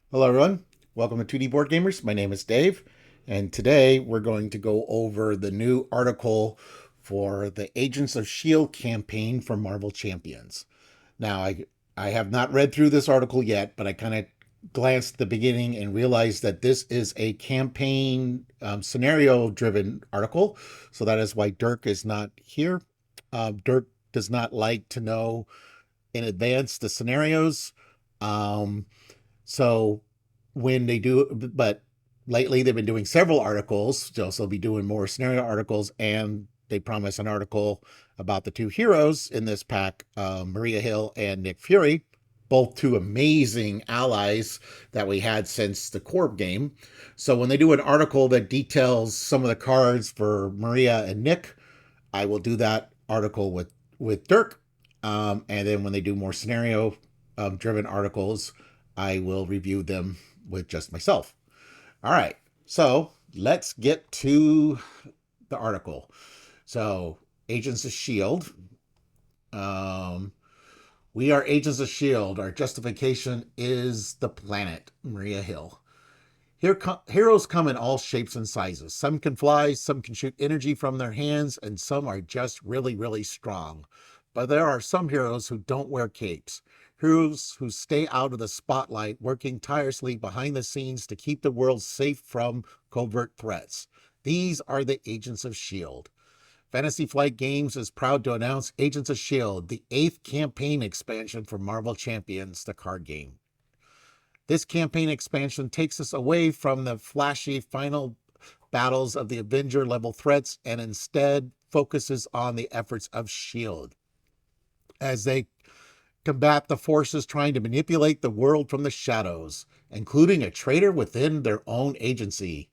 Hello, everyone. Welcome to 2D Board Gamers. My name is Dave, and today we're going to go over the new article for the Agents of S.H.I.E.L.D. campaign for Marvel Champions. Now, I have not read through this article yet, but I kind of glanced at the beginning and realized that this is a campaign scenario driven article. So that is why Dirk is not here. Dirk does not like to know in advance the scenarios. Um, so when they do, but lately they've been doing several articles. They'll be doing more scenario articles, and they promise an article about the two heroes in this pack, Maria Hill and Nick Fury, both two amazing allies that we had since the Corp game. So when they do an article that details some of the cards for Maria and Nick, I will do that article with Dirk. And then when they do more scenario driven articles, I will review them with just myself. All right. So let's get to the article. So, Agents of S.H.I.E.L.D. Um, we are Agents of S.H.I.E.L.D. Our justification is the planet, Maria Hill. Heroes come in all shapes and sizes. Some can fly, some can shoot energy from their hands, and some are just really, really strong. But there are some heroes who don't wear capes. Heroes who stay out of the spotlight, working tirelessly behind the scenes to keep the world safe from covert threats. These are the Agents of S.H.I.E.L.D. Fantasy Flight Games is proud to announce Agents of S.H.I.E.L.D., the 8th campaign expansion for Marvel Champions, the card game. This campaign expansion takes us away from the flashy final battles of the Avenger level threats and instead focuses on the efforts of S.H.I.E.L.D. as they combat the forces trying to manipulate the world from the shadows, including a traitor within their own agency.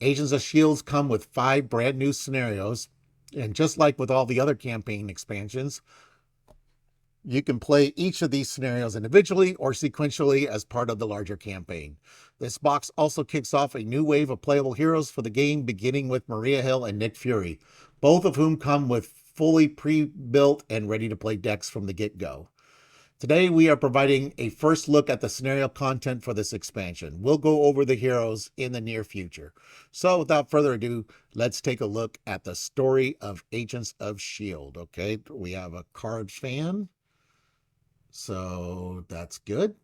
Agents of S.H.I.E.L.D. come with 5 brand new scenarios, and just like with all the other campaign expansions, you can play each of these scenarios individually or sequentially as part of the larger campaign. This box also kicks off a new wave of playable heroes for the game, beginning with Maria Hill and Nick Fury, both of whom come with fully pre-built and ready-to-play decks from the get-go. Today, we are providing a first look at the scenario content for this expansion. We'll go over the heroes in the near future. So without further ado, let's take a look at the story of Agents of S.H.I.E.L.D. Okay, we have a card fan. So that's good.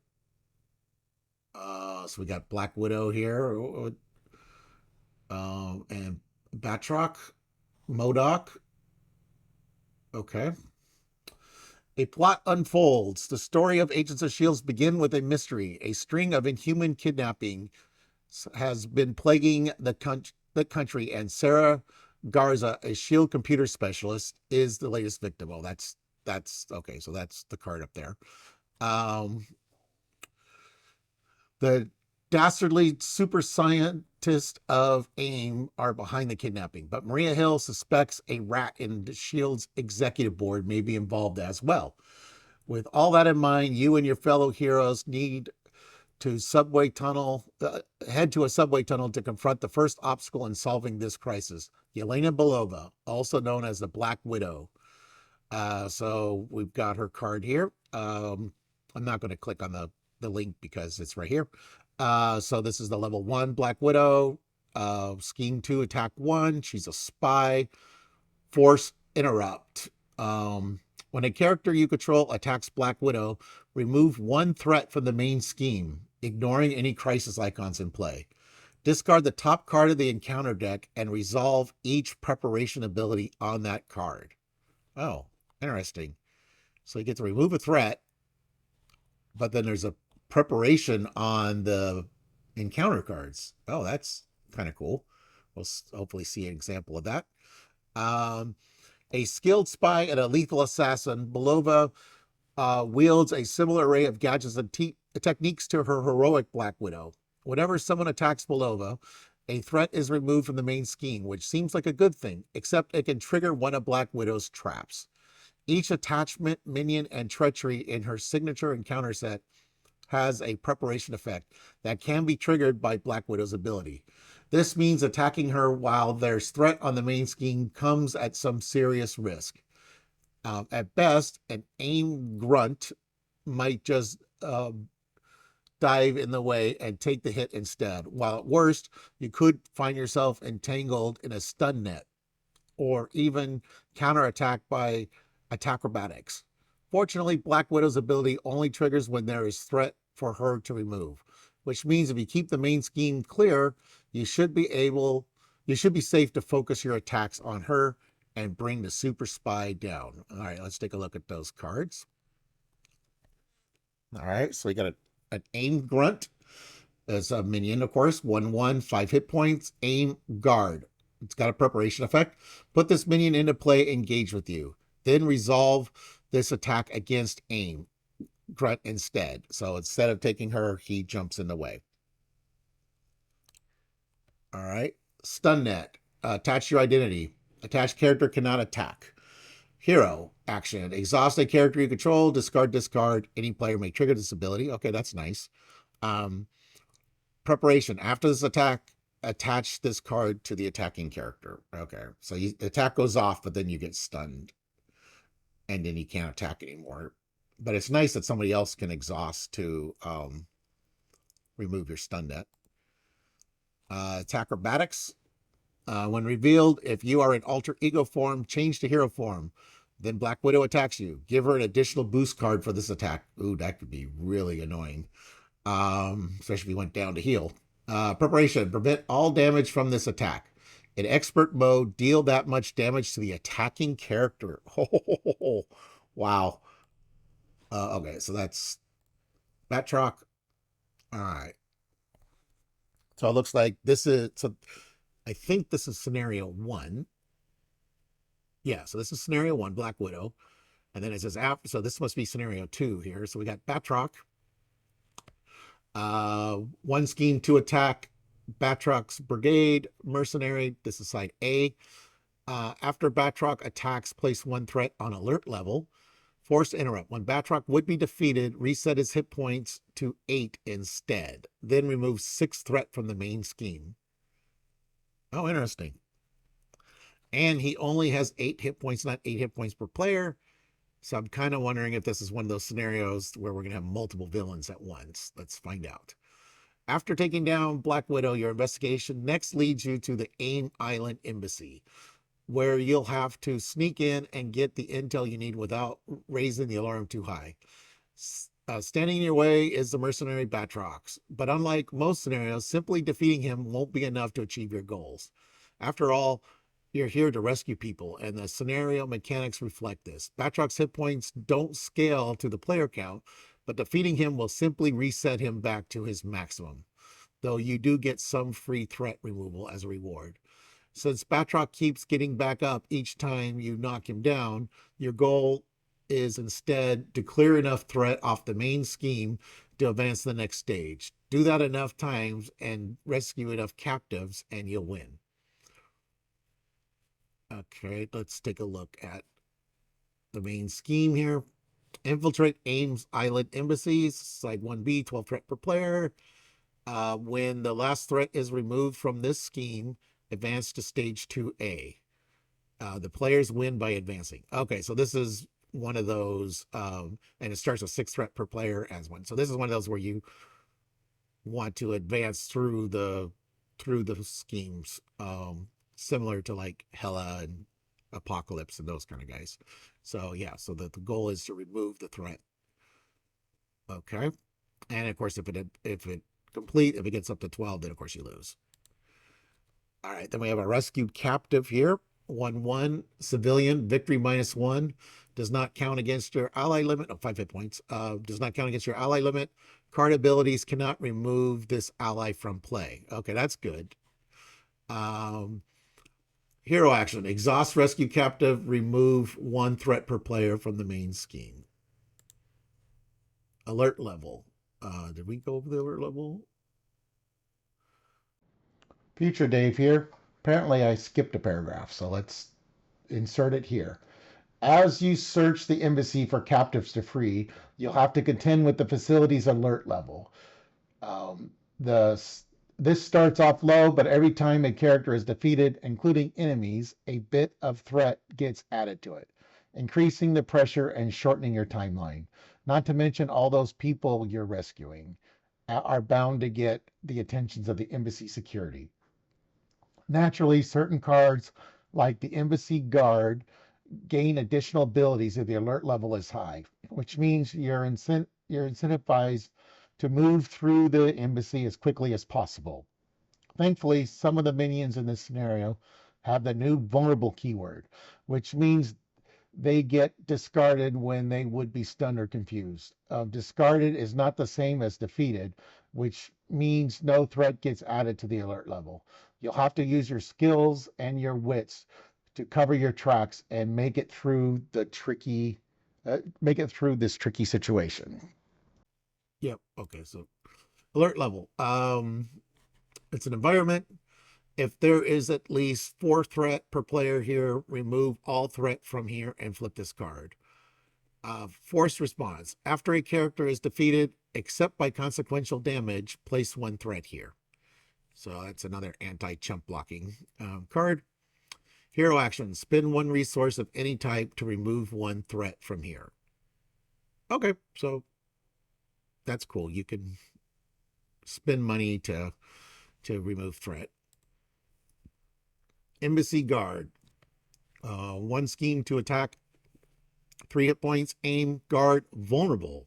So we got Black Widow here, and Batroc, M.O.D.O.K. Okay. A plot unfolds. The story of Agents of S.H.I.E.L.D. begin with a mystery. A string of inhuman kidnapping has been plaguing the country, and Sarah Garza, a S.H.I.E.L.D. computer specialist, is the latest victim. Oh, that's okay. So that's the card up there. Um, The dastardly super scientists of AIM are behind the kidnapping, but Maria Hill suspects a rat in the S.H.I.E.L.D.'s executive board may be involved as well. With all that in mind, you and your fellow heroes need to head to a subway tunnel to confront the first obstacle in solving this crisis. Yelena Belova, also known as the Black Widow. So we've got her card here. I'm not going to click on the link because it's right here. So this is the level 1 Black Widow. Scheme 2, attack 1. She's a spy. Force interrupt. When a character you control attacks Black Widow, remove 1 threat from the main scheme, ignoring any crisis icons in play. Discard the top card of the encounter deck and resolve each preparation ability on that card. Oh, interesting. So you get to remove a threat, but then there's a preparation on the encounter cards. Oh, that's kind of cool. We'll hopefully see an example of that. Um, a skilled spy and a lethal assassin, Belova wields a similar array of gadgets and techniques to her heroic Black Widow. Whenever someone attacks Belova, a threat is removed from the main scheme, which seems like a good thing, except it can trigger one of Black Widow's traps. Each attachment, minion, and treachery in her signature encounter set has a preparation effect that can be triggered by Black Widow's ability. This means attacking her while there's threat on the main scheme comes at some serious risk. At best, an aim grunt might just dive in the way and take the hit instead. While at worst, you could find yourself entangled in a stun net or even counterattacked by acrobatics. Fortunately, Black Widow's ability only triggers when there is threat for her to remove, which means if you keep the main scheme clear, you should be safe to focus your attacks on her and bring the super spy down. All right, let's take a look at those cards. All right, so we got an aim grunt as a minion, of course, 1/1, 5 hit points, aim guard. It's got a preparation effect. Put this minion into play, engage with you. Then resolve this attack against aim grunt instead. So instead of taking her, he jumps in the way. All right. Stun net. Attach your identity. Attached character cannot attack. Hero action. Exhaust a character you control. Discard. Any player may trigger this ability. Okay, that's nice. Preparation. After this attack, attach this card to the attacking character. Okay, so the attack goes off, but then you get stunned. And then you can't attack anymore. But it's nice that somebody else can exhaust to remove your stun net. Attack acrobatics. When revealed, if you are in alter ego form, change to hero form. Then Black Widow attacks you. Give her an additional boost card for this attack. Ooh, that could be really annoying. Especially if you went down to heal. Preparation. Prevent all damage from this attack. In expert mode, deal that much damage to the attacking character. Oh, wow. Okay, so that's Batroc. All right. So it looks like this is, so I think this is scenario 1. Yeah, so this is scenario 1, Black Widow. And then it says after, so this must be scenario 2 here. So we got Batroc. One scheme to attack Batroc's brigade, mercenary. This is side A. After Batroc attacks, place 1 threat on alert level. Force interrupt. When Batroc would be defeated, reset his hit points to 8 instead. Then remove 6 threat from the main scheme. Oh, interesting. And he only has 8 hit points, not 8 hit points per player. So I'm kind of wondering if this is one of those scenarios where we're going to have multiple villains at once. Let's find out. After taking down Black Widow, your investigation next leads you to the AIM Island Embassy, where you'll have to sneak in and get the intel you need without raising the alarm too high. Standing in your way is the mercenary Batroc, but unlike most scenarios, simply defeating him won't be enough to achieve your goals. After all, you're here to rescue people, and the scenario mechanics reflect this. Batroc's hit points don't scale to the player count, but defeating him will simply reset him back to his maximum, though you do get some free threat removal as a reward. Since Batroc keeps getting back up each time you knock him down, your goal is instead to clear enough threat off the main scheme to advance the next stage. Do that enough times and rescue enough captives, and you'll win. Okay, let's take a look at the main scheme here. Infiltrate AIM's Island embassies, side 1B, 12 threat per player. When the last threat is removed from this scheme, advance to stage 2A. The players win by advancing. Okay, so this is one of those, and it starts with 6 threat per player as one. So this is one of those where you want to advance through the schemes, similar to like Hela and Apocalypse and those kind of guys. So yeah, so the goal is to remove the threat. Okay, and of course, if it gets up to 12, then of course you lose. All right, then we have a rescued captive here. 1/1 civilian victory -1 does not count against your ally limit. Oh, 5 hit points. Does not count against your ally limit. Card abilities cannot remove this ally from play. Okay, that's good. Hero action. Exhaust rescue captive. Remove 1 threat per player from the main scheme. Alert level. Did we go over the alert level? Future Dave here. Apparently I skipped a paragraph, so let's insert it here. As you search the embassy for captives to free, you'll have to contend with the facility's alert level. The This starts off low, but every time a character is defeated, including enemies, a bit of threat gets added to it, increasing the pressure and shortening your timeline. Not to mention all those people you're rescuing. are bound to get the attentions of the embassy security. Naturally, certain cards, like the embassy guard, gain additional abilities if the alert level is high, which means you're incentivized to move through the embassy as quickly as possible. Thankfully, some of the minions in this scenario have the new vulnerable keyword, which means they get discarded when they would be stunned or confused. Discarded is not the same as defeated, which means no threat gets added to the alert level. You'll have to use your skills and your wits to cover your tracks and make it through this tricky situation. Yep. Okay. So alert level. It's an environment. If there is at least 4 threat per player here, remove all threat from here and flip this card. Forced response. After a character is defeated, except by consequential damage, place 1 threat here. So that's another anti-chump blocking card. Hero action. Spend 1 resource of any type to remove 1 threat from here. Okay, so that's cool. You can spend money to remove threat. Embassy guard. 1 scheme to attack, 3 hit points, aim, guard, vulnerable.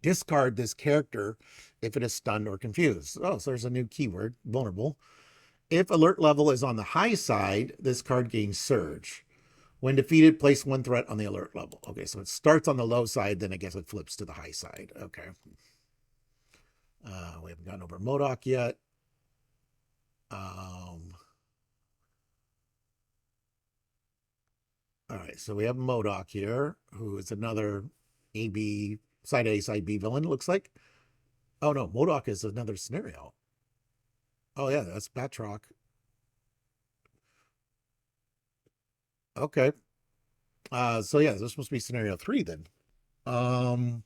Discard this character if it is stunned or confused. Oh, so there's a new keyword, vulnerable. If alert level is on the high side, this card gains surge. When defeated, place 1 threat on the alert level. Okay, so it starts on the low side, then I guess it flips to the high side. Okay. We haven't gotten over M.O.D.O.K yet. All right, so we have M.O.D.O.K here, who is another AB side A, side B villain, it looks like. Oh no, M.O.D.O.K is another scenario. Oh yeah, that's Batroc. Okay. So yeah, this must be scenario 3 then. Um,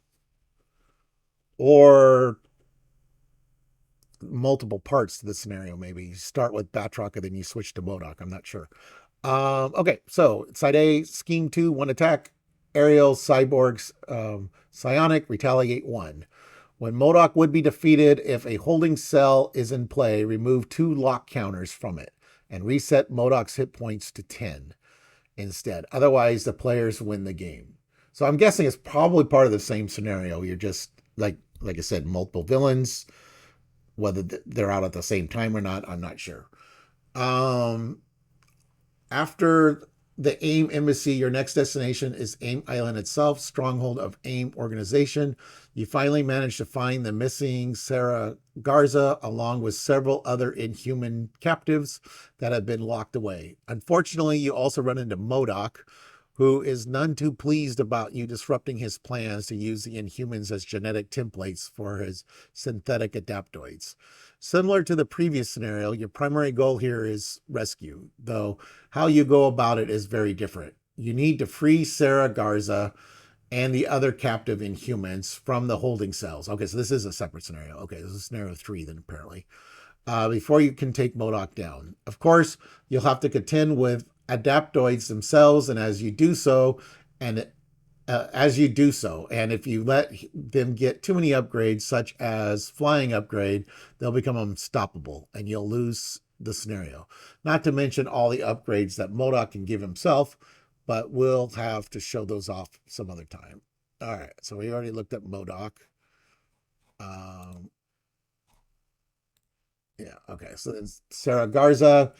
or multiple parts to the scenario. Maybe you start with Batroc and then you switch to M.O.D.O.K. I'm not sure. Okay, so side A, scheme 2, 1 attack, aerial, cyborgs, psionic, retaliate 1. When M.O.D.O.K would be defeated, if a holding cell is in play, remove 2 lock counters from it and reset M.O.D.O.K's hit points to 10 instead. Otherwise, the players win the game. So I'm guessing it's probably part of the same scenario. You're just like I said, multiple villains. Whether they're out at the same time or not, I'm not sure. Um, After the AIM embassy, your next destination is AIM Island itself, stronghold of AIM organization. You finally manage to find the missing Sarah Garza, along with several other inhuman captives that have been locked away. Unfortunately, you also run into M.O.D.O.K, who is none too pleased about you disrupting his plans to use the Inhumans as genetic templates for his synthetic adaptoids. Similar to the previous scenario, your primary goal here is rescue, though how you go about it is very different. You need to free Sarah Garza and the other captive Inhumans from the holding cells. Okay, so this is a separate scenario. Okay, this is scenario 3 then apparently. Before you can take M.O.D.O.K down. Of course, you'll have to contend with adaptoids themselves, and as you do so, and if you let them get too many upgrades, such as flying upgrade, they'll become unstoppable, and you'll lose the scenario. Not to mention all the upgrades that M.O.D.O.K can give himself, but we'll have to show those off some other time. All right, so we already looked at M.O.D.O.K. Yeah, okay. So then Sarah Garza,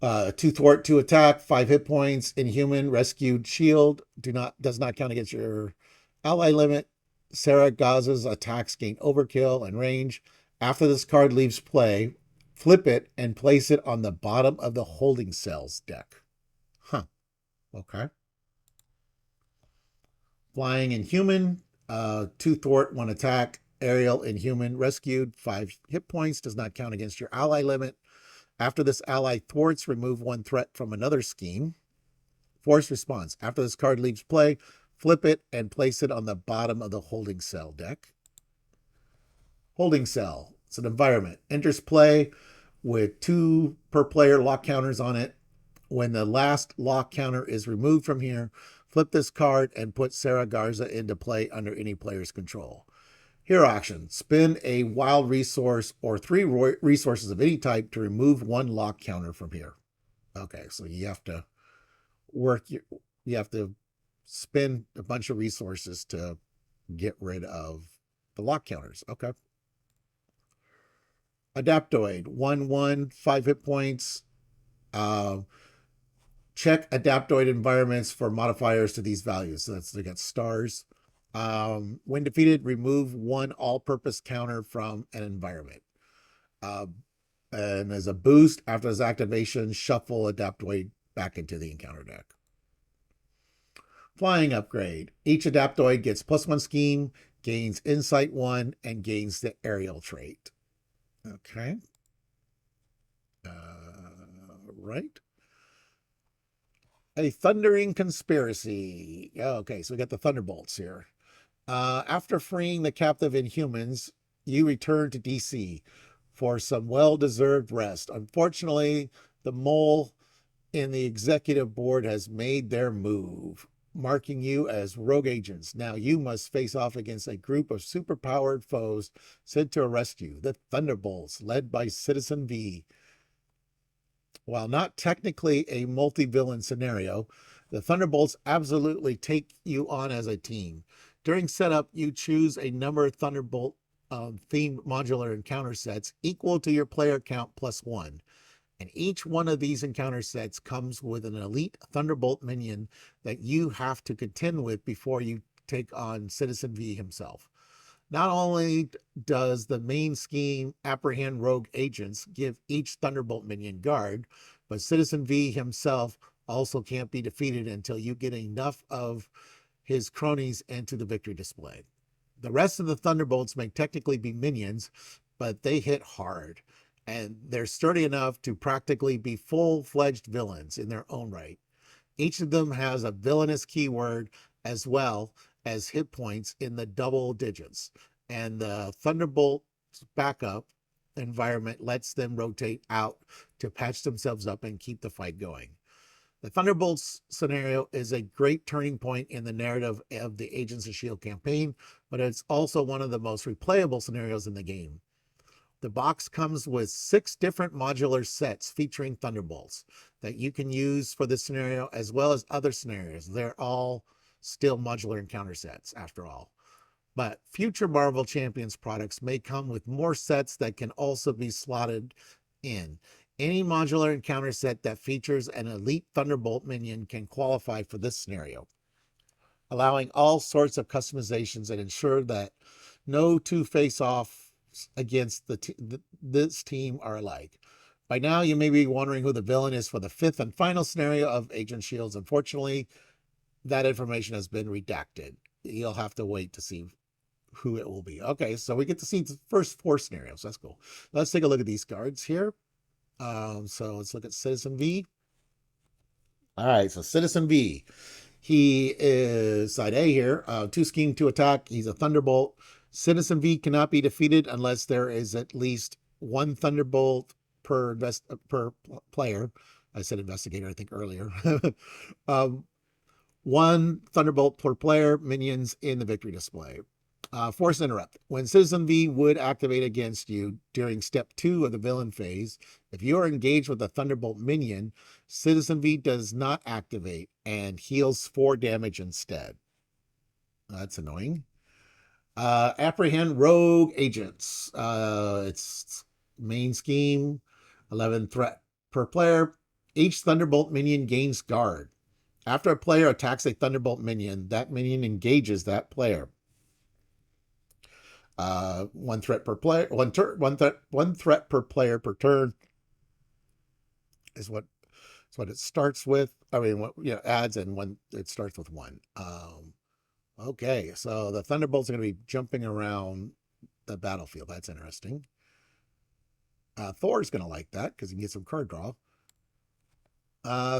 2 thwart, 2 attack, 5 hit points, inhuman, rescued, shield, does not count against your ally limit. Sarah Garza's attacks gain overkill and range. After this card leaves play, flip it and place it on the bottom of the holding cells deck. Huh. Okay. Flying inhuman, 2 thwart, 1 attack, aerial inhuman, rescued, 5 hit points, does not count against your ally limit. After this ally thwarts, remove 1 threat from another scheme. Force response. After this card leaves play, flip it and place it on the bottom of the holding cell deck. Holding cell. It's an environment. Enters play with 2 per player lock counters on it. When the last lock counter is removed from here, flip this card and put Sarah Garza into play under any player's control. Hero action. Spend a wild resource or three resources of any type to remove one lock counter from here. Okay, so you have to work your, you have to spend a bunch of resources to get rid of the lock counters. Okay. Adaptoid. 1/1, 5 hit points. Uh, check adaptoid environments for modifiers to these values. So that's they got stars. When defeated, remove one all-purpose counter from an environment. Uh, and as a boost, after this activation, shuffle Adaptoid back into the encounter deck. Flying upgrade. Each Adaptoid gets +1 scheme, gains Insight 1, and gains the aerial trait. Okay. Right. A thundering conspiracy. Okay, so we got the Thunderbolts here. After freeing the captive Inhumans, you return to DC for some well-deserved rest. Unfortunately, the mole in the executive board has made their move, marking you as rogue agents. Now you must face off against a group of superpowered foes sent to arrest you, the Thunderbolts, led by Citizen V. While not technically a multi-villain scenario, the Thunderbolts absolutely take you on as a team. During setup, you choose a number of Thunderbolt themed modular encounter sets equal to your player count +1. And each one of these encounter sets comes with an elite Thunderbolt minion that you have to contend with before you take on Citizen V himself. Not only does the main scheme apprehend rogue agents, give each Thunderbolt minion guard, but Citizen V himself also can't be defeated until you get enough of his cronies into the victory display. The rest of the Thunderbolts may technically be minions, but they hit hard, and they're sturdy enough to practically be full-fledged villains in their own right. Each of them has a villainous keyword as well as hit points in the double digits, and the Thunderbolt backup environment lets them rotate out to patch themselves up and keep the fight going. The Thunderbolts scenario is a great turning point in the narrative of the Agents of S.H.I.E.L.D. campaign, but it's also one of the most replayable scenarios in the game. The box comes with 6 different modular sets featuring Thunderbolts that you can use for this scenario as well as other scenarios. They're all still modular encounter sets after all. But future Marvel Champions products may come with more sets that can also be slotted in. Any modular encounter set that features an elite Thunderbolt minion can qualify for this scenario, allowing all sorts of customizations and ensure that no two face-offs against this team are alike. By now, you may be wondering who the villain is for the 5th and final scenario of Agent S.H.I.E.L.D. Unfortunately, that information has been redacted. You'll have to wait to see who it will be. Okay, so we get to see the first 4 scenarios. That's cool. Let's take a look at these cards here. So let's look at Citizen V. All right, so Citizen V. He is side A here. 2 scheme, 2 attack. He's a Thunderbolt. Citizen V cannot be defeated unless there is at least 1 Thunderbolt per player. I said investigator, I think, earlier. 1 Thunderbolt per player, minions in the victory display. Force interrupt. When Citizen V would activate against you during step 2 of the villain phase, if you are engaged with a Thunderbolt minion, Citizen V does not activate and heals 4 damage instead. That's annoying. Apprehend rogue agents. It's main scheme, 11 threat per player. Each Thunderbolt minion gains guard. After a player attacks a Thunderbolt minion, that minion engages that player. 1 threat per player, one threat per player per turn is what it starts with. I mean, what adds, and when it starts with 1. Okay, so the Thunderbolts are going to be jumping around the battlefield. That's interesting. Thor's going to like that because he can get some card draw.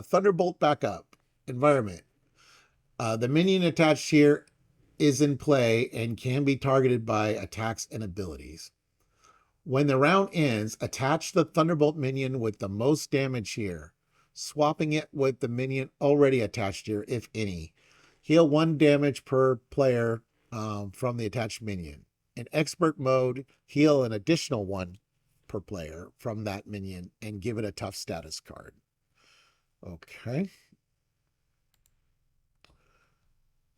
Thunderbolt backup environment. The minion attached here is in play and can be targeted by attacks and abilities. When the round ends, attach the Thunderbolt minion with the most damage here, swapping it with the minion already attached here, if any. Heal 1 damage per player from the attached minion. In expert mode, heal an additional one per player from that minion and give it a tough status card. Okay.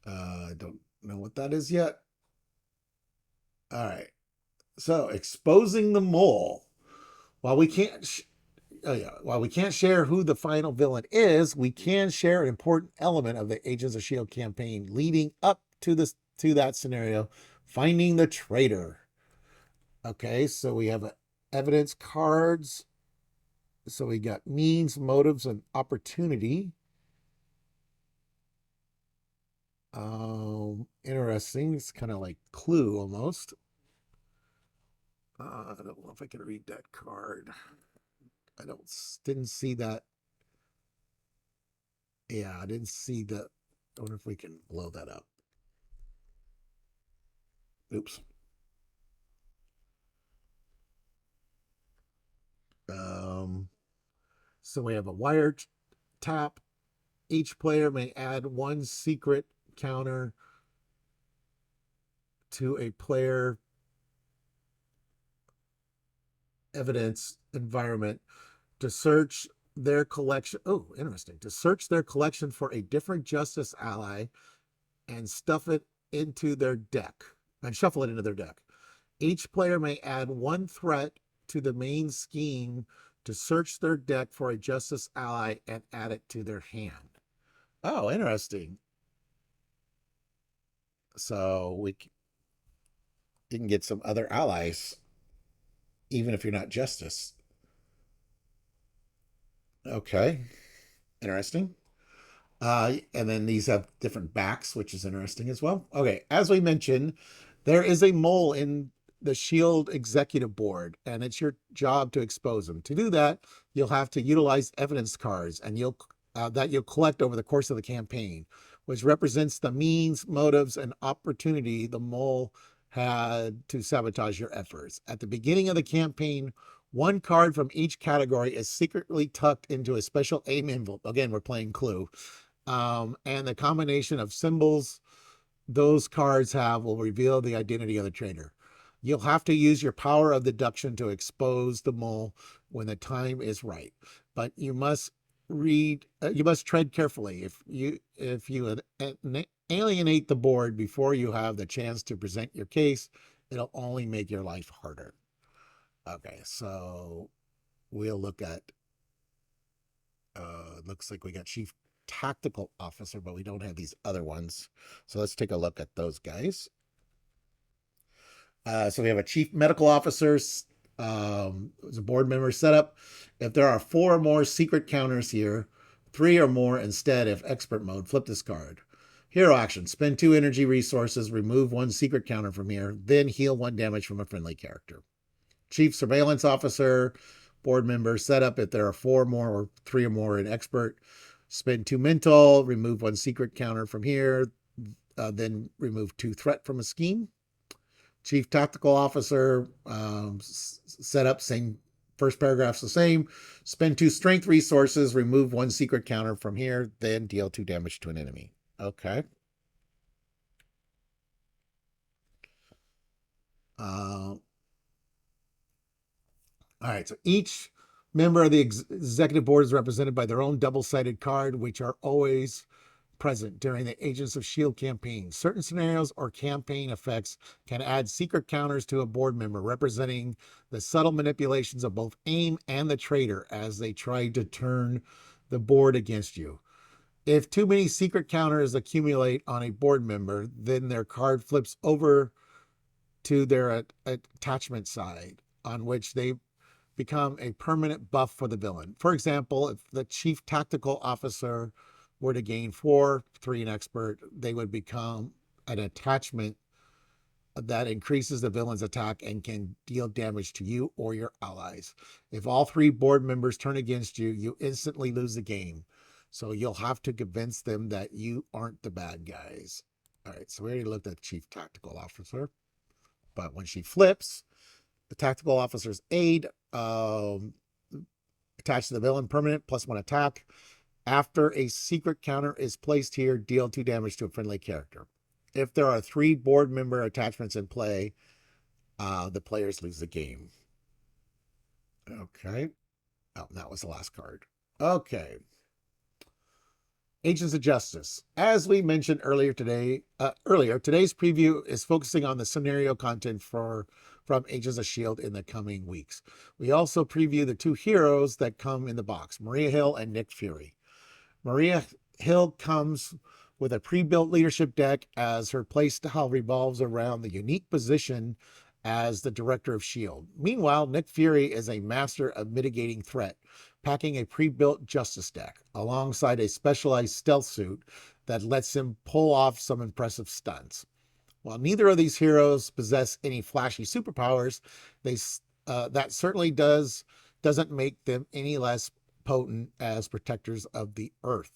I don't know what that is yet. All right. So exposing the mole. While we can't while we can't share who the final villain is, we can share an important element of the Agents of S.H.I.E.L.D. campaign leading up to that scenario, finding the traitor. Okay, so we have evidence cards. So we got means, motives, and opportunity. Interesting. It's kind of like Clue almost. I don't know if I can read that card. I didn't see that. Yeah, I didn't see that. I wonder if we can blow that up. Oops. Um, so we have a wire tap. Each player may add one secret counter to a player evidence environment to search their collection. Oh, interesting. To search their collection for a different justice ally and stuff it into their deck and shuffle it into their deck. Each player may add one threat to the main scheme to search their deck for a justice ally and add it to their hand. Oh, interesting. So we can get some other allies, even if you're not justice. Okay, interesting. And then these have different backs, which is interesting as well. Okay, as we mentioned, there is a mole in the S.H.I.E.L.D. executive board, and it's your job to expose them. To do that, you'll have to utilize evidence cards, and you'll collect over the course of the campaign, which represents the means, motives, and opportunity the mole had to sabotage your efforts. At the beginning of the campaign, one card from each category is secretly tucked into a special aim envelope. Again, we're playing Clue. And the combination of symbols those cards have will reveal the identity of the traitor. You'll have to use your power of deduction to expose the mole when the time is right, but you must tread carefully. If you alienate the board before you have the chance to present your case, it'll only make your life harder. Okay, so we'll look at looks like we got Chief Tactical Officer, but we don't have these other ones. So let's take a look at those guys. So we have a Chief Medical Officer, as a board member setup. If there are 4 or more secret counters here, 3 or more instead if expert mode, flip this card. Hero action, spend 2 energy resources, remove 1 secret counter from here, then heal 1 damage from a friendly character. Chief Surveillance Officer, board member setup. If there are 4 more or 3 or more in expert, spend 2 mental, remove 1 secret counter from here, then remove 2 threat from a scheme. Chief Tactical Officer setup, same first paragraph's the same. Spend 2 strength resources, remove 1 secret counter from here, then deal 2 damage to an enemy. Okay. All right, so each member of the executive board is represented by their own double-sided card, which are always present during the Agents of S.H.I.E.L.D. campaign. Certain scenarios or campaign effects can add secret counters to a board member, representing the subtle manipulations of both aim and the traitor as they try to turn the board against you. If too many secret counters accumulate on a board member, then their card flips over to their attachment side, on which they become a permanent buff for the villain. For example, if the Chief Tactical Officer were to gain 4, 3 in expert, they would become an attachment that increases the villain's attack and can deal damage to you or your allies. If all 3 board members turn against you, you instantly lose the game. So you'll have to convince them that you aren't the bad guys. All right, so we already looked at Chief Tactical Officer. But when she flips, the tactical officer's aid attached to the villain, permanent, +1 attack. After a secret counter is placed here, deal 2 damage to a friendly character. If there are 3 board member attachments in play, the players lose the game. Okay. Oh, that was the last card. Okay. Agents of Justice. As we mentioned earlier, today's preview is focusing on the scenario content for from Agents of S.H.I.E.L.D. in the coming weeks. We also preview the two heroes that come in the box, Maria Hill and Nick Fury. Maria Hill comes with a pre-built leadership deck as her playstyle revolves around the unique position as the director of S.H.I.E.L.D. Meanwhile, Nick Fury is a master of mitigating threat, packing a pre-built justice deck alongside a specialized stealth suit that lets him pull off some impressive stunts. While neither of these heroes possess any flashy superpowers, they that certainly doesn't make them any less potent as protectors of the Earth.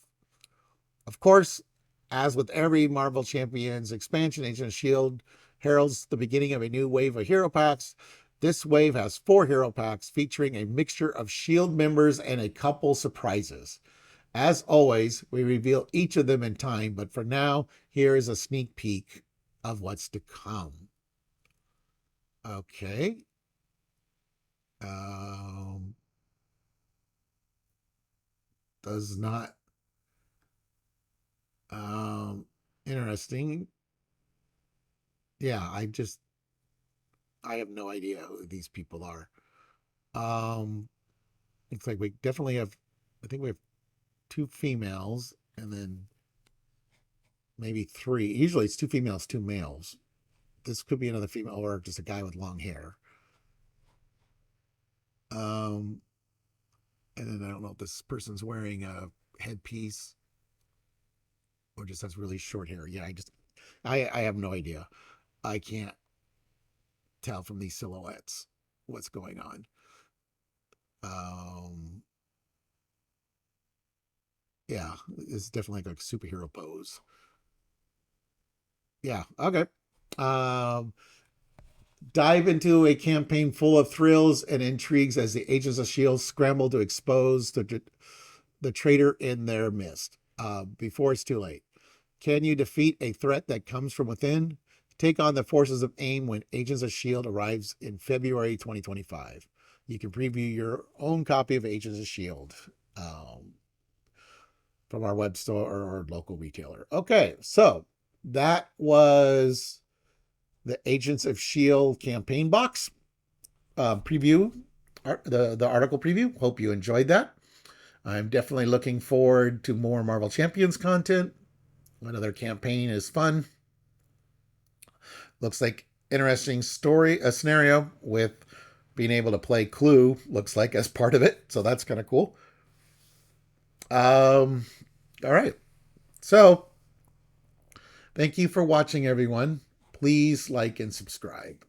Of course, as with every Marvel Champions expansion, Agent of S.H.I.E.L.D. heralds the beginning of a new wave of hero packs. This wave has 4 hero packs featuring a mixture of S.H.I.E.L.D. members and a couple surprises. As always, we reveal each of them in time, but for now, here is a sneak peek of what's to come. Okay. Um, does not. Um, Interesting. Yeah, I have no idea who these people are. Um, Looks like we definitely have, I think we have 2 females and then maybe 3. Usually it's 2 females, 2 males. This could be another female or just a guy with long hair. Um, and then I don't know if this person's wearing a headpiece or just has really short hair. Yeah, I have no idea. I can't tell from these silhouettes what's going on. Um, yeah, it's definitely like a superhero pose. Yeah, okay. Um, dive into a campaign full of thrills and intrigues as the agents of S.H.I.E.L.D. scramble to expose the traitor in their midst before it's too late. Can you defeat a threat that comes from within? Take on the forces of AIM when Agents of S.H.I.E.L.D. arrives in February 2025. You can preview your own copy of Agents of S.H.I.E.L.D. Um, from our web store or local retailer. Okay, so that was the Agents of S.H.I.E.L.D. campaign box preview, the article preview. Hope you enjoyed that. I'm definitely looking forward to more Marvel Champions content. Another campaign is fun. Looks like interesting story, a scenario with being able to play Clue. Looks like as part of it, so that's kind of cool. All right, so thank you for watching, everyone. Please like and subscribe.